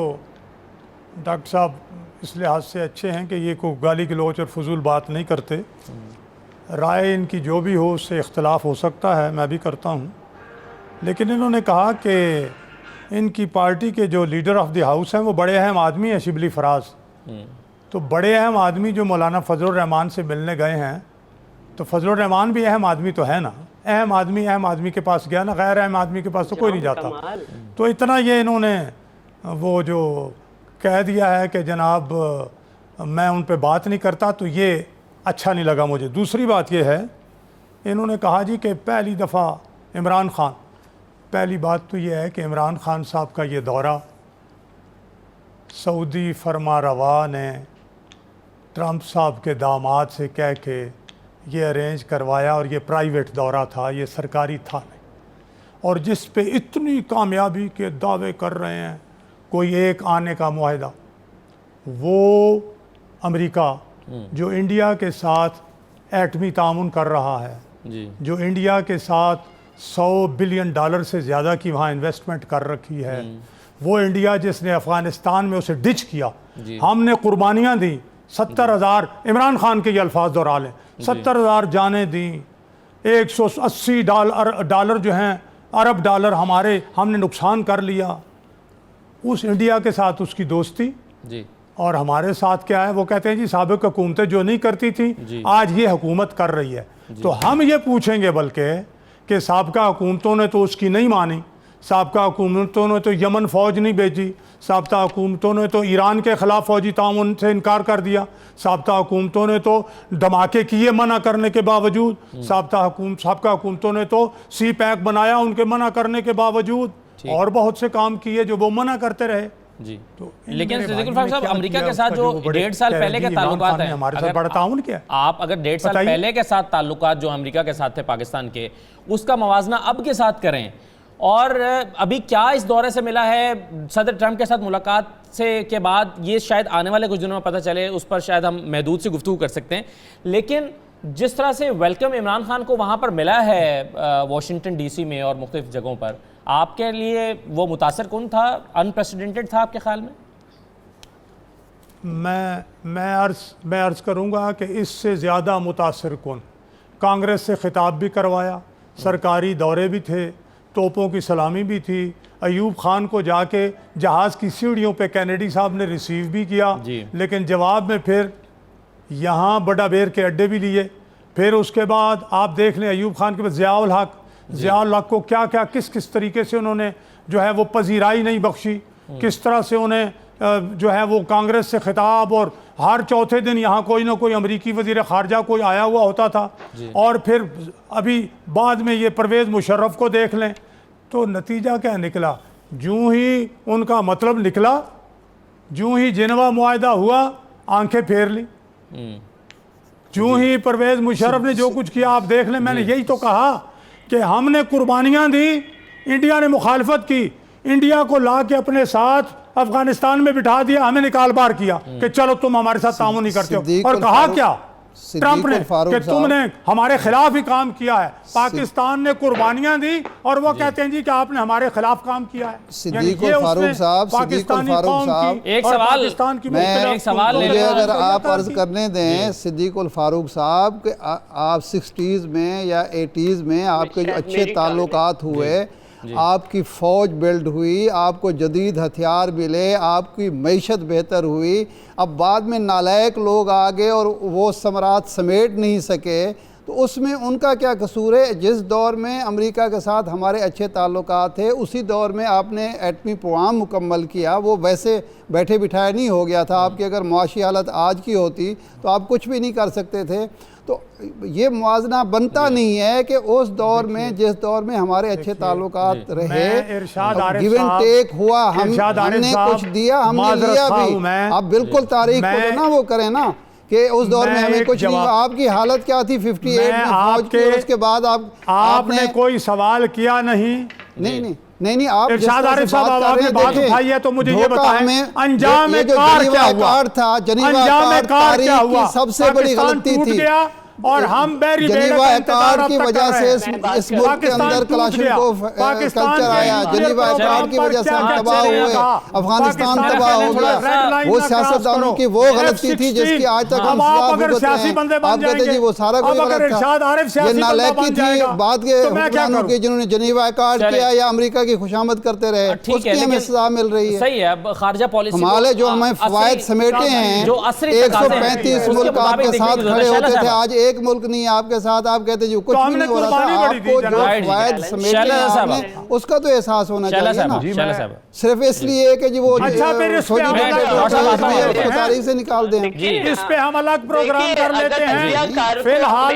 डॉक्टर साहब इस लिहाज से अच्छे हैं कि ये कोई गाली गलौच और फजूल बात नहीं करते। राय इनकी जो भी हो उससे इख्तलाफ हो सकता है, मैं भी करता हूँ, लेकिन इन्होंने कहा कि इनकी पार्टी के जो लीडर ऑफ द हाउस हैं वो बड़े अहम आदमी हैं, शिबली फराज। तो बड़े अहम आदमी जो मौलाना फजलुर रहमान से मिलने गए हैं, तो फजलुर रहमान भी अहम आदमी तो है ना। अहम आदमी के पास गया ना, गैर अहम आदमी के पास तो कोई नहीं जाता। तो इतना ये इन्होंने वो जो कह दिया है कि जनाब मैं उन पे बात नहीं करता, तो ये अच्छा नहीं लगा मुझे। दूसरी बात ये है, इन्होंने कहा जी कि पहली दफ़ा इमरान खान, पहली बात तो ये है कि इमरान खान साहब का ये दौरा सऊदी फरमा रवा ने ट्रंप साहब के दामाद से कह के ये अरेंज करवाया, और ये प्राइवेट दौरा था, ये सरकारी था नहीं, और जिस पे इतनी कामयाबी के दावे कर रहे हैं, कोई एक आने का मुआहदा, वो अमेरिका जो इंडिया के साथ एटमी तामुन कर रहा है जी, जो इंडिया के साथ $100 बिलियन से ज़्यादा की वहाँ इन्वेस्टमेंट कर रखी है, वो इंडिया जिसने अफ़गानिस्तान में उसे डिच किया, हमने कुर्बानियाँ दी, 70,000 इमरान खान के ये अल्फाज दोहरा लें, 70,000 जानें दी, $180 जो हैं अरब डॉलर हमारे हमने नुकसान कर लिया। उस इंडिया के साथ उसकी दोस्ती जी, और हमारे साथ क्या है, वो कहते हैं जी साबिक़ हुकूमतें जो नहीं करती थी आज ये हुकूमत कर रही है। तो हम ये पूछेंगे बल्कि कि साबिक़ा हुकूमतों ने तो उसकी नहीं मानी, साबिक़ा हुकूमतों ने तो यमन फ़ौज नहीं भेजी, साबिक़ा हुकूमतों ने तो ईरान के ख़िलाफ़ फ़ौजी ताउन से इनकार कर दिया, साबिक़ा हुकूमतों ने तो धमाके किए मना करने के बावजूद, साबिक़ा हुकूमतों ने तो सी पैक बनाया उनके मना करने के बावजूद, और बहुत से काम किए जो वो मना करते रहे जी। तो लेकिन सिद्दीकुल फारूक साहब, अमेरिका के साथ जो 1.5 साल पहले के ताल्लुकात हैं, हमारे साथ बड़ा ताउन क्या, आप अगर 1.5 साल पहले के साथ ताल्लुकात जो अमेरिका के साथ थे पाकिस्तान के, उसका मवाजना अब के साथ करें, और अभी क्या इस दौरे से मिला है, सदर ट्रंप के साथ मुलाकात से के बाद, ये शायद आने वाले कुछ दिनों में पता चले, उस पर शायद हम महदूद से गुफ्तगू कर सकते हैं। लेकिन जिस तरह से वेलकम इमरान खान को वहाँ पर मिला है वाशिंगटन DC में और मुख्तलिफ जगहों पर, आपके लिए वो मुतासर कुन था, अनप्रेसिडेंटेड था आपके ख्याल में? मैं अर्ज़ करूँगा कि इससे ज़्यादा मुतासर कुन, कांग्रेस से खिताब भी करवाया, सरकारी दौरे भी थे, तोपों की सलामी भी थी, अयूब खान को जाके जहाज़ की सीढ़ियों पे कैनेडी साहब ने रिसीव भी किया, लेकिन जवाब में फिर यहाँ बड़ा बेर के अड्डे भी लिए। फिर उसके बाद आप देख लें अयूब खान के बाद ज़ियाउल हक को क्या क्या किस किस तरीके से उन्होंने जो है वो पजीराई नहीं बख्शी, किस तरह से उन्हें जो है वो कांग्रेस से खिताब, और हर चौथे दिन यहाँ कोई ना कोई अमरीकी वज़ीर ख़ारजा कोई आया हुआ होता था। और फिर अभी बाद में ये परवेज़ मुशर्रफ को देख लें, तो नतीजा क्या निकला, जूँ ही उनका मतलब निकला, जूँ ही जिनेवा मुआहदा हुआ, आंखें फेर ली। जूँ ही परवेज़ मुशर्रफ ने जो कुछ किया आप देख लें। मैंने यही तो कहा कि हमने कुर्बानियाँ दी, इंडिया ने मुखालफत की, इंडिया को ला के अपने साथ अफगानिस्तान में बिठा दिया, हमें निकाल बार किया कि चलो तुम हमारे साथ तामुन नहीं करते हो। और कहा क्या, ट्रंप ने कि तुमने हमारे खिलाफ ही काम किया है। पाकिस्तान ने कुर्बानियां दी और वो कहते हैं जी कि आपने हमारे खिलाफ काम किया है। सिद्दीक फारूक साहब, पाकिस्तानी कौम की एक और सवाल, पाकिस्तान की एक सवाल मुझे अगर आप अर्ज करने दें सिद्दीक फारूक साहब कि आप 60s में या 80s में आपके जो अच्छे ताल्लुकात हुए, आपकी फ़ौज बिल्ड हुई, आपको जदीद हथियार मिले, आपकी मईशत बेहतर हुई, अब बाद में नालायक लोग आ गए और वो समरात समेट नहीं सके, तो उसमें उनका क्या कसूर है? जिस दौर में अमेरिका के साथ हमारे अच्छे ताल्लुकात थे उसी दौर में आपने एटमी प्रोग्राम मुकम्मल किया, वो वैसे बैठे बिठाए नहीं हो गया था। आपकी अगर मुआशी हालत आज की होती तो आप कुछ भी नहीं कर सकते थे। तो ये मुआजना बनता नहीं है कि उस दौर में, जिस दौर में हमारे अच्छे ताल्लुकात रहे, गिव एंड टेक हुआ, हमने कुछ दिया, हमने लिया भी। आप बिल्कुल तारीख को ना वो करें ना कि उस दौर में हमें कुछ नहीं। आपकी हालत क्या थी 58 में फौज की, उसके बाद आपने कोई सवाल किया नहीं। नहीं आप इरशाद आरिफ साहब आपने बात उठाई है तो मुझे ये बताएं अंजाम कार क्या हुआ था? अंजाम कार क्या हुआ? सबसे बड़ी गलती थी और हम जनीवा अकार्ड की वजह से इस मुल्क के अंदर क्लाशनकोव कल्चर आया। जनीवा अकार्ड की वजह से हम तबाह हुए, अफगानिस्तान तबाह हो गया। वो सियासतदानों की वो गलती थी जिसकी आज तक हम सजा भुगत रहे हैं। आप कहते जी वो सारा कुछ गलत था, ये नालायकी थी बाद के हुक्मरानों की जिन्होंने जनीवा अकार्ड किया या अमेरिका की खुशामद करते रहे, उसकी हमें सजा मिल रही है। सही है, खारजा पॉलिसी हमारे जो हमें फवायद समेटे हैं, 135 मुल्क आपके साथ खड़े होते थे, आज एक मुल्क नहीं आपके साथ। आप कहते जी कुछ भी नहीं हो रहा था, आपको जो फवायद समेटे उसका तो एहसास होना चाहिए ना, सिर्फ इसलिए कि जी वो तारीख से निकाल दें। इस पे हम अलग प्रोग्राम कर लेते हैं। फिलहाल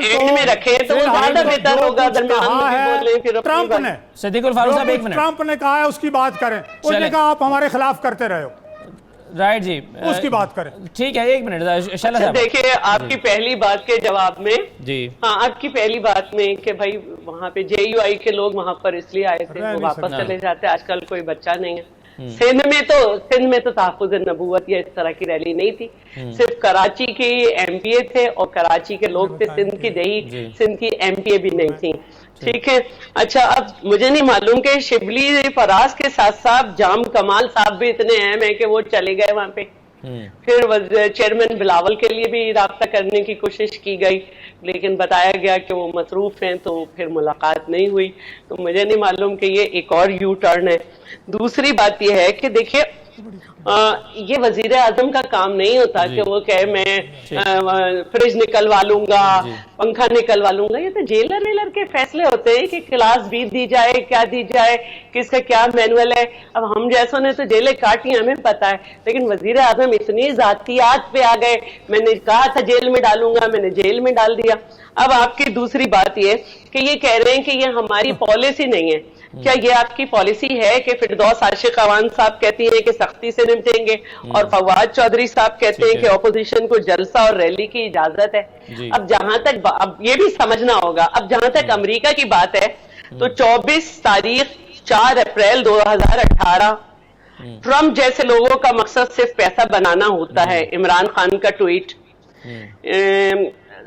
ट्रंप ने कहा है उसकी बात करें, उसने कहा आप हमारे खिलाफ करते रहे हो, राइट जी, उसकी बात करें। ठीक है, एक मिनट। अच्छा, देखिए आपकी पहली बात के जवाब में जी, हाँ आपकी पहली बात में कि भाई वहाँ पे JUI के लोग वहाँ पर इसलिए आए थे, वो वापस चले जाते, आजकल कोई बच्चा नहीं है। सिंध में तो तहफ़्फ़ुज़ नबूवत या इस तरह की रैली नहीं थी, सिर्फ कराची के MPA थे और कराची के लोग थे, सिंध की दही सिंध की MPA भी नहीं थी। ठीक है, अच्छा अब मुझे नहीं मालूम कि शिबली फराज के साथ साथ जाम कमाल साहब भी इतने अहम है कि वो चले गए वहां पे। फिर चेयरमैन बिलावल के लिए भी राब्ता करने की कोशिश की गई, लेकिन बताया गया कि वो मसरूफ हैं, तो फिर मुलाकात नहीं हुई। तो मुझे नहीं मालूम कि ये एक और यू टर्न है। दूसरी बात यह है कि देखिए ये वजीर आजम का काम नहीं होता कि वो कहे मैं फ्रिज निकलवा लूंगा, पंखा निकलवा लूंगा। ये तो जेलर वेलर के फैसले होते हैं कि क्लास बी दी जाए, क्या दी जाए, किसका क्या मैनुअल है। अब हम जैसों ने तो जेलें काटी, हमें पता है, लेकिन वजीर आजम इतनी जातियात पे आ गए, मैंने कहा था जेल में डालूंगा, मैंने जेल में डाल दिया। अब आपकी दूसरी बात ये कि ये कह रहे हैं कि ये हमारी पॉलिसी नहीं है। क्या ये आपकी पॉलिसी है कि फिरदौस आशिक अवान साहब कहती हैं कि सख्ती से निपटेंगे और फवाद चौधरी साहब कहते हैं कि ऑपोजिशन को जलसा और रैली की इजाजत है। अब जहां तक अब ये भी समझना होगा, अब जहां तक अमेरिका की बात है तो 24 तारीख 4 अप्रैल 2018 ट्रंप जैसे लोगों का मकसद सिर्फ पैसा बनाना होता है। इमरान खान का ट्वीट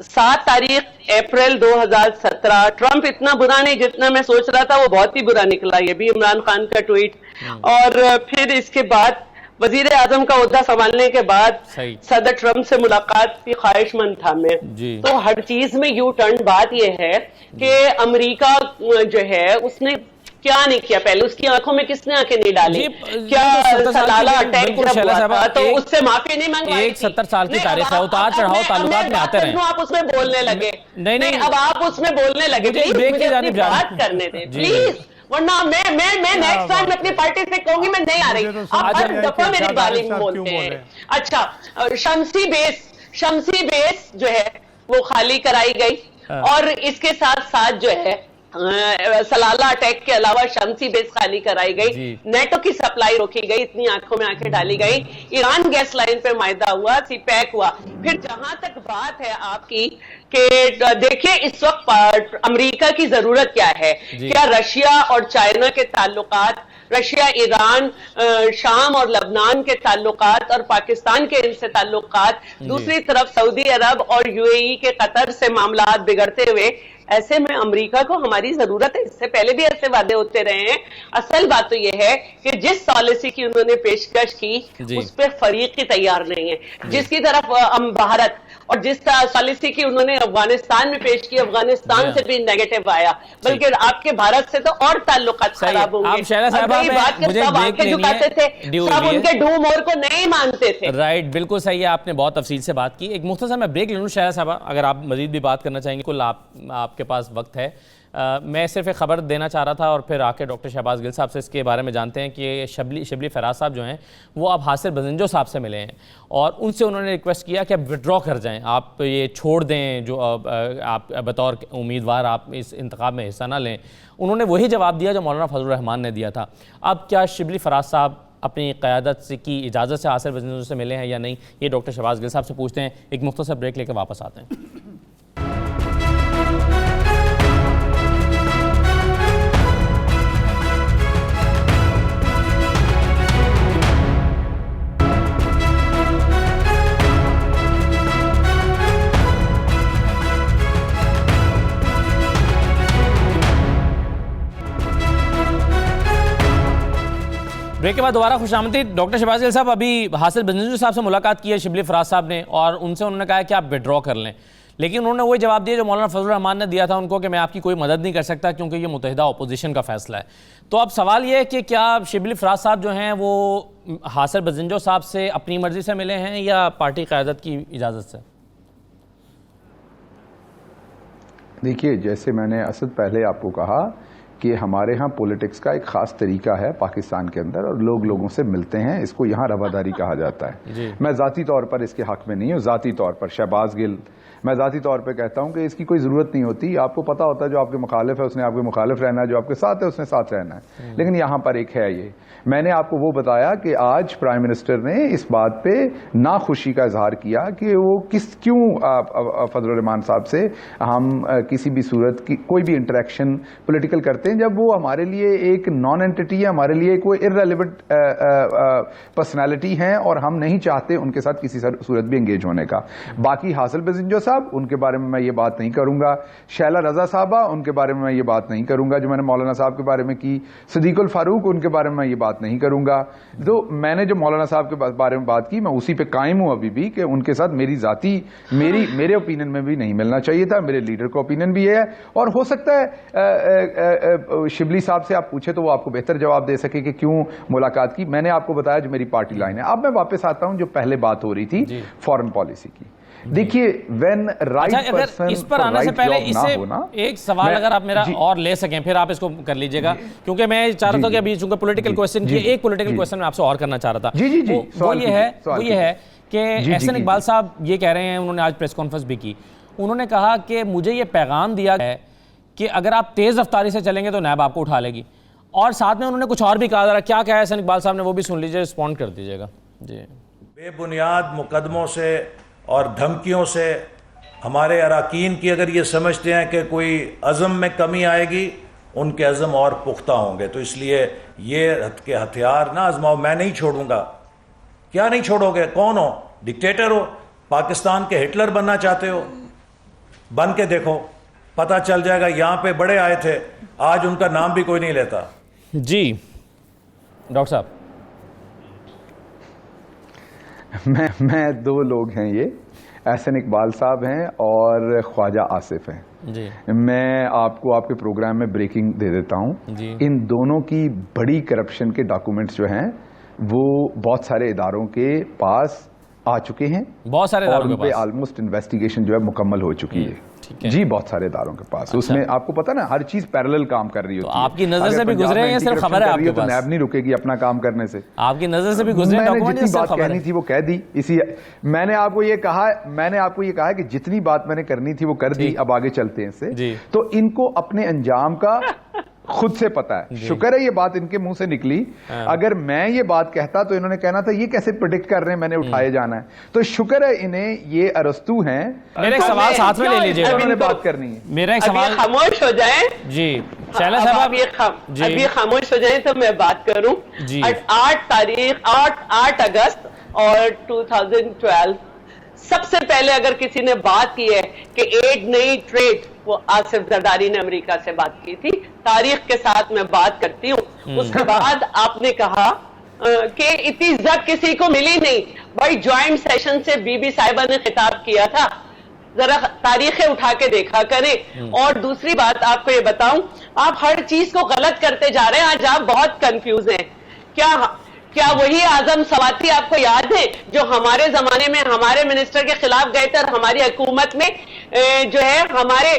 7 तारीख अप्रैल 2017, ट्रंप इतना बुरा नहीं जितना मैं सोच रहा था, वो बहुत ही बुरा निकला, ये भी इमरान खान का ट्वीट। और फिर इसके बाद वजीर आजम का ओहदा संभालने के बाद सदर ट्रंप से मुलाकात की ख्वाहिशमंद था मैं। तो हर चीज में यू टर्न। बात यह है कि अमेरिका जो है उसने क्या नहीं किया, पहले उसकी आंखों में किसने आंखें नहीं डाली? क्या सलाला अटैक जब हुआ था तो उससे माफी नहीं मंगवाई? 70 साल की तारीख है, उतार चढ़ाव ताल्लुकात में आते रहे। आप उसमें बोलने लगे, नहीं अब आप उसमें बोलने लगे, मुझे अपनी बात करने दें प्लीज, वरना मैं नेक्स्ट टाइम अपनी पार्टी से कहूंगी मैं नहीं आ रही। आप हर दफा मेरी गाली बोलते हैं। अच्छा, शमसी बेस जो है वो खाली कराई गई और इसके साथ साथ जो है सलाला अटैक के अलावा शमसी बेस खाली कराई गई, नेटो की सप्लाई रोकी गई, इतनी आंखों में आंखें डाली गई, ईरान गैस लाइन पे मायदा हुआ, सीपैक हुआ। फिर जहां तक बात है आपकी कि देखिए इस वक्त अमेरिका की जरूरत क्या है, क्या रशिया और चाइना के ताल्लुकात, रशिया, ईरान, शाम और लबनान के ताल्लुकात और पाकिस्तान के इनसे ताल्लुकात, दूसरी तरफ सऊदी अरब और यूएई के कतर से मामलात बिगड़ते हुए, ऐसे में अमेरिका को हमारी जरूरत है। इससे पहले भी ऐसे वादे होते रहे हैं। असल बात तो यह है कि जिस पॉलिसी की उन्होंने पेशकश की उस पर फरीक ही तैयार नहीं है। जिसकी तरफ भारत और जिस पॉलिसी की उन्होंने अफगानिस्तान में पेश की, अफगानिस्तान से भी नेगेटिव आया, बल्कि आपके भारत से तो और ताल्लुकात खराब होंगे। बात के सब आंखें झुकाते थे, सब उनके डू मोर को नहीं मानते थे। राइट, बिल्कुल सही है, आपने बहुत तफसील से बात की। एक मुख्तसर मैं ब्रेक ले लूँ शायद साहब, अगर आप मजीद भी बात करना चाहेंगे, कुल आपके पास वक्त है। मैं सिर्फ एक खबर देना चाह रहा था और फिर आके डॉक्टर शहबाज गिल साहब से इसके बारे में जानते हैं कि शिबली फराज साहब जो हैं वो अब हासिर बजंजो साहब से मिले हैं और उनसे उन्होंने रिक्वेस्ट किया कि आप विड्रॉ कर जाएं, आप ये छोड़ दें, जो आप बतौर उम्मीदवार आप इस इंतखाब में हिस्सा ना लें। उन्होंने वही जवाब दिया जो मौलाना फजलुर रहमान ने दिया था। अब क्या शिबली फराज साहब अपनी क़यादत से की इजाज़त से हासिर बजंजो से मिले हैं या नहीं, ये डॉक्टर शहबाज गिल साहब से पूछते हैं। एक मुख्तसर ब्रेक लेकर वापस आते हैं। ब्रेक के बाद दोबारा खुशामदीद। डॉक्टर शहबाज गिल साहब, अभी हासिर बजंजो साहब से मुलाकात की है शिबली फराज साहब ने और उनसे उन्होंने कहा कि आप विड्रॉ कर लें, लेकिन उन्होंने वही जवाब दिया जो मौलाना फजलुर रहमान ने दिया था उनको कि मैं आपकी कोई मदद नहीं कर सकता क्योंकि ये मुत्तहिदा अपोजिशन का फैसला है। तो अब सवाल ये है कि क्या शिबली फराज साहब जो हैं वो हासिर बजंजो साहब से अपनी मर्जी से मिले हैं या पार्टी क़यादत की इजाज़त से? देखिए, जैसे मैंने असद पहले आपको कहा कि हमारे यहाँ पॉलिटिक्स का एक ख़ास तरीका है पाकिस्तान के अंदर और लोग लोगों से मिलते हैं, इसको यहाँ रवादारी कहा जाता है। मैं ज़ाती तौर पर इसके हक़ में नहीं हूँ। ज़ाती तौर पर शहबाज गिल, मैं ज़ाती तौर पे कहता हूँ कि इसकी कोई ज़रूरत नहीं होती। आपको पता होता है जो आपके मुखालिफ है उसने आपके मुखालिफ रहना है, जो आपके साथ है उसने साथ रहना है। लेकिन यहाँ पर एक है, ये मैंने आपको वो बताया कि आज प्राइम मिनिस्टर ने इस बात पे नाखुशी का इजहार किया कि वो क्यों फजलुर रहमान साहब से हम किसी भी सूरत की कोई भी इंटरेक्शन पॉलिटिकल करते हैं जब वो हमारे लिए एक नॉन एंटिटी है, हमारे लिए कोई इररेलेवेंट पर्सनैलिटी हैं और हम नहीं चाहते उनके साथ किसी सूरत भी एंगेज होने का। बाकी हासिर बजंजो साहब, उनके बारे में मैं ये बात नहीं करूंगा। शैला रजा साहबा, उनके बारे में मैं ये बात नहीं करूंगा जो मैंने मौलाना साहब के बारे में की। सदीकुल फारूक, उनके बारे में मैं ये बात नहीं करूंगा। तो मैंने जो मौलाना साहब के बारे में बात की, मैं उसी पे कायम हूं अभी भी कि उनके साथ मेरी जाती मेरे ओपिनियन में भी नहीं मिलना चाहिए था। मेरे लीडर का ओपिनियन भी है और हो सकता है शिबली साहब से आप पूछे तो वो आपको बेहतर जवाब दे सके कि क्यों मुलाकात की। मैंने आपको बताया जो मेरी पार्टी लाइन है। अब मैं वापस आता हूं जो पहले बात हो रही थी फॉरेन पॉलिसी की। देखिए, व्हेन राइट पर्सन, इस पर आने से पहले इसे एक सवाल अगर आप मेरा और ले सकें फिर आप इसको कर लीजिएगा, क्योंकि मैं चाह रहा था कि अभी चूंकि पॉलिटिकल क्वेश्चन की एक पॉलिटिकल क्वेश्चन मैं आपसे और करना चाह रहा था। वो ये है कि एहसन इकबाल साहब ये कह रहे हैं, उन्होंने आज प्रेस कॉन्फ्रेंस भी की, उन्होंने कहा कि मुझे ये पैगाम दिया है कि अगर आप तेज रफ्तारी से चलेंगे तो नैब आपको उठा लेगी, और साथ में उन्होंने कुछ और भी कहा। क्या कहा है एहसन इकबाल साहब ने, वो भी सुन लीजिए, रिस्पॉन्ड कर दीजिएगा जी। बेबुनियाद मुकदमों से और धमकियों से हमारे अरकान की अगर ये समझते हैं कि कोई अज़म में कमी आएगी, उनके अज़म और पुख्ता होंगे। तो इसलिए ये हथियार ना आजमाओ, मैं नहीं छोड़ूंगा। क्या नहीं छोड़ोगे? कौन हो? डिक्टेटर हो? पाकिस्तान के हिटलर बनना चाहते हो? बन के देखो, पता चल जाएगा। यहां पे बड़े आए थे, आज उनका नाम भी कोई नहीं लेता। जी डॉक्टर साहब, मैं दो लोग हैं, ये एहसन इकबाल साहब हैं और ख्वाजा आसिफ हैं जी। मैं आपको आपके प्रोग्राम में ब्रेकिंग दे देता हूं। इन दोनों की बड़ी करप्शन के डॉक्यूमेंट्स जो हैं वो बहुत सारे इदारों के पास आ चुके हैं, बहुत सारे और उन पे ऑलमोस्ट इन्वेस्टिगेशन जो है मुकम्मल हो चुकी है। जी बहुत सारे इदारों के पास। उसमें आपको पता ना हर चीज पैरेलल काम कर रही होती है। आपकी नजर से भी गुजरे हैं, सिर्फ खबर है आपके पास? नैब नहीं रुकेगी अपना काम करने से। आपकी नजर से भी गुजरे हैं? मैंने जितनी बात कहनी थी वो कह दी। इसी मैंने आपको ये कहा कि जितनी बात मैंने करनी थी वो कर दी। अब आगे चलते हैं इससे। तो इनको अपने अंजाम का खुद से पता है। शुक्र है ये बात इनके मुंह से निकली। अगर मैं ये बात कहता तो इन्होंने कहना था ये कैसे प्रेडिक्ट कर रहे हैं मैंने उठाए जाना है। तो शुक्र है इन्हें ये अरस्तू हैं। मेरा एक सवाल साथ में ले लीजिए, उन्होंने बात करनी है। मेरा एक सवाल, खामोश हो जाए जी शैला साहब, अभी खामोश हो जाए तो मैं बात करूं। 8 अगस्त और 2012 सबसे पहले अगर किसी ने बात की है कि एड नहीं ट्रेड, वो आसिफ जरदारी ने अमेरिका से बात की थी। तारीख के साथ मैं बात करती हूँ। उसके बाद आपने कहा कि इतनी इज्जत किसी को मिली नहीं। भाई ज्वाइंट सेशन से बीबी साहिबा ने खिताब किया था, जरा तारीखें उठा के देखा करें। और दूसरी बात आपको ये बताऊं, आप हर चीज को गलत करते जा रहे हैं। आज आप बहुत कंफ्यूज हैं। क्या वही आजम सवाती आपको याद है जो हमारे जमाने में हमारे मिनिस्टर के खिलाफ गए थे और हमारी हुकूमत में जो है हमारे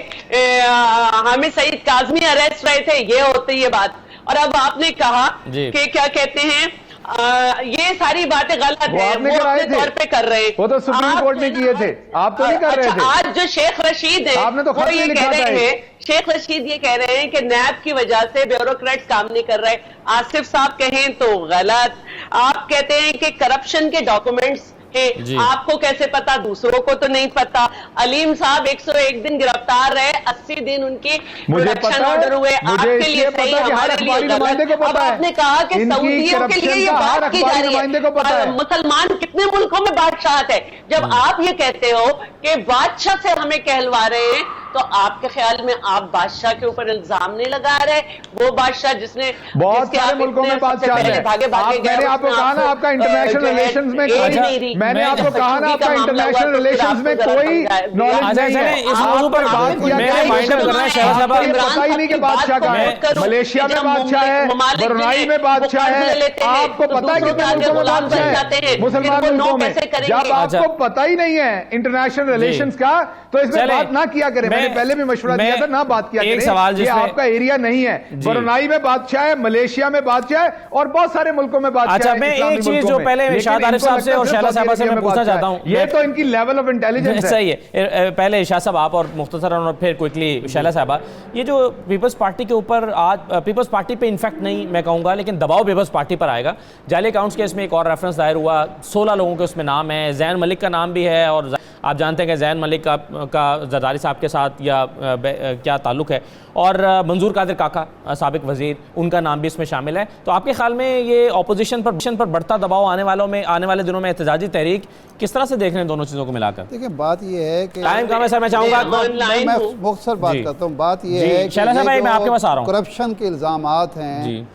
हामिद सईद काजमी अरेस्ट रहे थे? ये होती है बात। और अब आपने कहा कि क्या कहते हैं ये सारी बातें गलत है, वो अपने तौर पे कर रहे हैं। वो तो सुप्रीम कोर्ट ने किए थे, आप तो नहीं कर रहे थे। आज जो शेख रशीद है आपने तो वो ये कह रहे हैं, शेख रशीद ये कह रहे हैं कि नैब की वजह से ब्यूरोक्रेट्स काम नहीं कर रहे। आसिफ साहब कहें तो गलत। आप कहते हैं कि करप्शन के डॉक्यूमेंट्स आपको कैसे पता, दूसरों को तो नहीं पता। अलीम साहब 101 दिन गिरफ्तार रहे, 80 दिन उनके प्रोटेक्शन ऑर्डर हुए। आपके लिए सही, हमारे लिए गलत। अब आपने कहा कि सऊदियों के लिए ये बात की जा रही है। मुसलमान कितने मुल्कों में बादशाहत है? जब आप ये कहते हो कि बादशाह से हमें कहलवा रहे हैं, तो आपके ख्याल में आप बादशाह के ऊपर इल्जाम नहीं लगा रहे? वो बादशाह जिसने बहुत सारे मुल्कों में बादशाह है। मैंने आपको कहा ना आपका इंटरनेशनल रिलेशंस में मैंने आपको कहा ना आपका इंटरनेशनल रिलेशंस में कोई नॉलेज नहीं है। इस मौजू पर बात किया पता ही नहीं कि बादशाह का है। मलेशिया में बादशाह है, ब्रुनाई में बादशाह है। आपको पता है कितने मुल्कों में बादशाह है मुसलमान मुल्कों में? जब आपको पता ही नहीं है इंटरनेशनल रिलेशंस का तो इसमें बात ना किया करें। मैंने पहले भी मशवरा दिया था ना बात किया करें। सवाल ये आपका एरिया नहीं है। ब्रुनाई में बादशाह है, मलेशिया में बादशाह है और बहुत सारे मुल्कों में बादशाह है। अच्छा, मैं एक चीज जो पहले इरशाद आरिफ साहब से और शैला साहबा से मैं पूछना चाहता हूं, ये तो इनकी लेवल ऑफ इंटेलिजेंस है। सही है। पहले इरशाद साहब आप और मुख्तसरन और फिर क्विकली शैला साहबा, ये जो पीपल्स पार्टी के ऊपर आज पीपल्स पार्टी पे इनफैक्ट नहीं मैं कहूंगा लेकिन दबाव पीपल्स पार्टी पर आएगा। जाली अकाउंट्स केस में एक और रेफरेंस दायर हुआ, 16 लोगों के उसमें नाम है, जैन मलिक का नाम भी है। और आप जानते हैं कि जैन मलिक का जरदारी साहब के साथ या क्या ताल्लुक है, और मंजूर कादिर काका साबिक वजीर, उनका नाम भी इसमें शामिल है। तो आपके ख्याल में ये ऑपोजिशन पर बढ़ता दबाव आने वाले दिनों में एहतजाजी तहरीक किस तरह से देख रहे हैं दोनों चीज़ों को मिलाकर? देखिए बात ये है कि टाइम कम है सर, मैं चाहूँगा मैं मुख्तसर बात करता हूँ। बात ये है कि मैं आपके पास आ रहा हूँ, करप्शन के इल्ज़ामात हैं,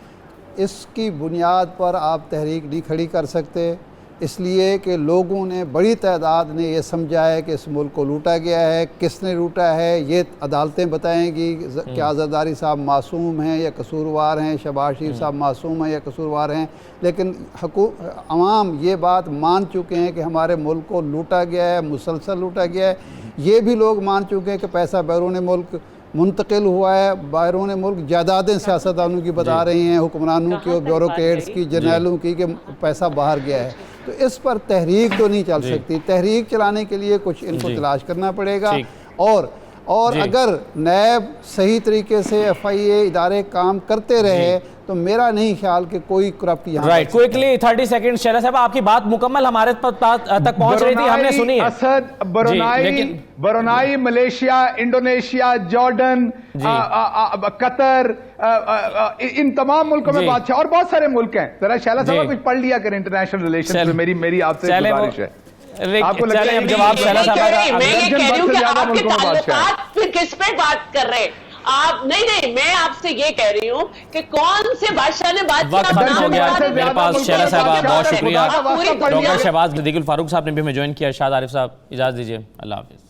इसकी बुनियाद पर आप तहरीक नहीं खड़ी कर सकते, इसलिए कि लोगों ने बड़ी तादाद ने ये समझा है कि इस मुल्क को लूटा गया है। किसने लूटा है ये अदालतें बताएंगी। क्या जरदारी साहब मासूम हैं या कसूरवार हैं, शहबाज शरीफ साहब मासूम हैं या कसूरवार हैं, लेकिन अवाम ये बात मान चुके हैं कि हमारे मुल्क को लूटा गया है, मुसलसल लूटा गया है। ये भी लोग मान चुके हैं कि पैसा बैरून मुल्क मुंतकिल हुआ है। बैरून मुल्क जायदादें सियासतदानों की बता रही हैं, हुक्मरानों की और ब्यूरोक्रेट्स की, जर्नैलों की, कि पैसा बाहर गया है। तो इस पर तहरीक तो नहीं चल सकती। तहरीक चलाने के लिए कुछ इनको तलाश करना पड़ेगा। और अगर नैब सही तरीके से FIA इदारे काम करते रहे तो मेरा नहीं ख्याल कि कोई करप्ट यहाँ। राइट, क्विकली 30 सेकंड शैला साहब, आपकी बात मुकम्मल हमारे तक पहुंच रही थी, हमने सुनी है। असद, Brunei, Malaysia, Indonesia, Jordan, Qatar, इन तमाम मुल्कों में बादशाह और बहुत सारे मुल्क हैं। जरा शैला साहब कुछ पढ़ लिया करें इंटरनेशनल रिलेशन। मेरी आपसे गुजारिश है। आपको लगता है जवाब शैला साहब का? मैं ये कह रही हूं कि आपके ताल्लुकात फिर किस पे बात कर रहे हैं आप? नहीं, मैं आपसे ये कह रही हूँ कि कौन से बादशाह ने बात किया। मेरे पास शैला साहब, बहुत शुक्रिया। डॉक्टर शहबाज सिद्दीकुल फारूक साहब ने भी हमें ज्वाइन किया। इरशाद आरिफ साहब, इजाज़त दीजिए, अल्लाह हाफिज़।